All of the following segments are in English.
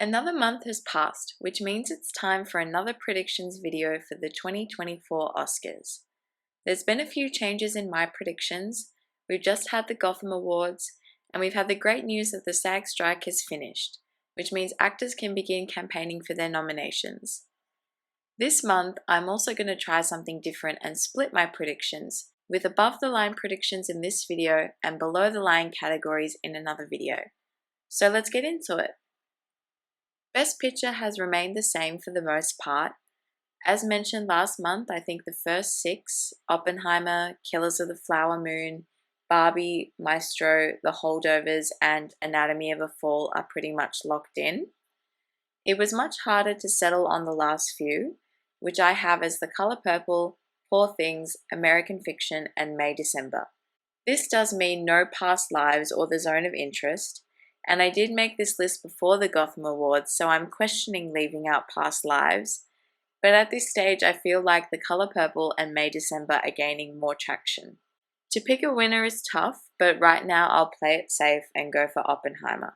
Another month has passed, which means it's time for another predictions video for the 2024 Oscars. There's been a few changes in my predictions. We've just had the Gotham Awards, and we've had the great news that the SAG strike has finished, which means actors can begin campaigning for their nominations. This month, I'm also going to try something different and split my predictions, with above-the-line predictions in this video and below-the-line categories in another video. So let's get into it. Best Picture has remained the same for the most part. As mentioned last month, I think the first 6, Oppenheimer, Killers of the Flower Moon, Barbie, Maestro, The Holdovers, and Anatomy of a Fall are pretty much locked in. It was much harder to settle on the last few, which I have as The Color Purple, Poor Things, American Fiction, and May December. This does mean no Past Lives or The Zone of Interest, and I did make this list before the Gotham Awards, so I'm questioning leaving out Past Lives, but at this stage I feel like The Color Purple and May December are gaining more traction. To pick a winner is tough, but right now I'll play it safe and go for Oppenheimer.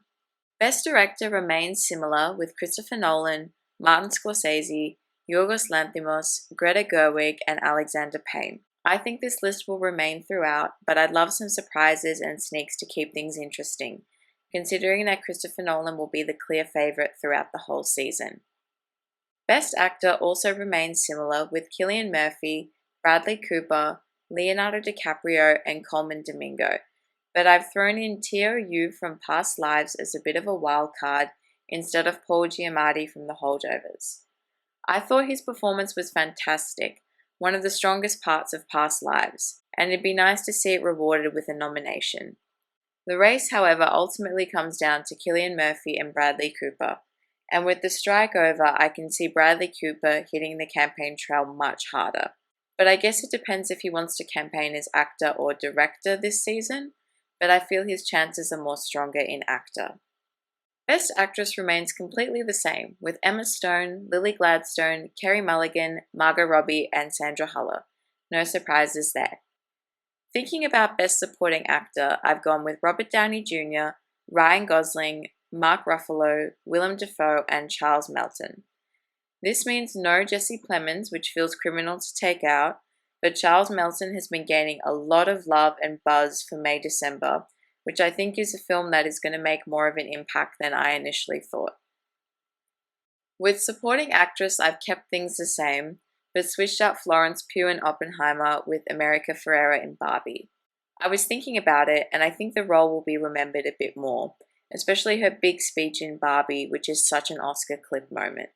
Best Director remains similar with Christopher Nolan, Martin Scorsese, Yorgos Lanthimos, Greta Gerwig, and Alexander Payne. I think this list will remain throughout, but I'd love some surprises and sneaks to keep things interesting, considering that Christopher Nolan will be the clear favourite throughout the whole season. Best Actor also remains similar with Cillian Murphy, Bradley Cooper, Leonardo DiCaprio, and Colman Domingo, but I've thrown in Teo Yu from Past Lives as a bit of a wild card instead of Paul Giamatti from The Holdovers. I thought his performance was fantastic, one of the strongest parts of Past Lives, and it'd be nice to see it rewarded with a nomination. The race, however, ultimately comes down to Cillian Murphy and Bradley Cooper, and with the strike over, I can see Bradley Cooper hitting the campaign trail much harder. But I guess it depends if he wants to campaign as actor or director this season, but I feel his chances are more stronger in actor. Best Actress remains completely the same, with Emma Stone, Lily Gladstone, Carey Mulligan, Margot Robbie, and Sandra Hüller. No surprises there. Thinking about Best Supporting Actor, I've gone with Robert Downey Jr., Ryan Gosling, Mark Ruffalo, Willem Dafoe, and Charles Melton. This means no Jesse Plemons, which feels criminal to take out, but Charles Melton has been gaining a lot of love and buzz for May December, which I think is a film that is going to make more of an impact than I initially thought. With Supporting Actress, I've kept things the same, but switched out Florence Pugh in Oppenheimer with America Ferrera in Barbie. I was thinking about it, and I think the role will be remembered a bit more, especially her big speech in Barbie, which is such an Oscar clip moment.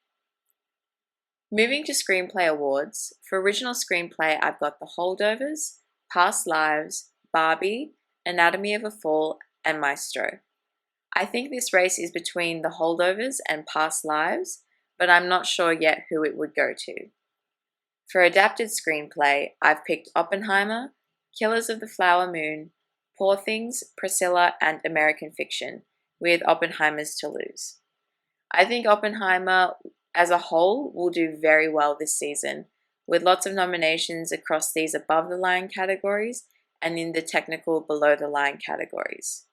Moving to Screenplay Awards, for Original Screenplay I've got The Holdovers, Past Lives, Barbie, Anatomy of a Fall, and Maestro. I think this race is between The Holdovers and Past Lives, but I'm not sure yet who it would go to. For Adapted Screenplay, I've picked Oppenheimer, Killers of the Flower Moon, Poor Things, Priscilla, and American Fiction, with Oppenheimer's to lose. I think Oppenheimer as a whole will do very well this season, with lots of nominations across these above-the-line categories and in the technical below-the-line categories.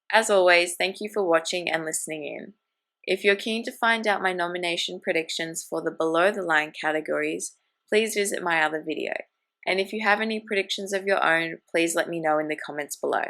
As always, thank you for watching and listening in. If you're keen to find out my nomination predictions for the below-the-line categories, please visit my other video. And if you have any predictions of your own, please let me know in the comments below.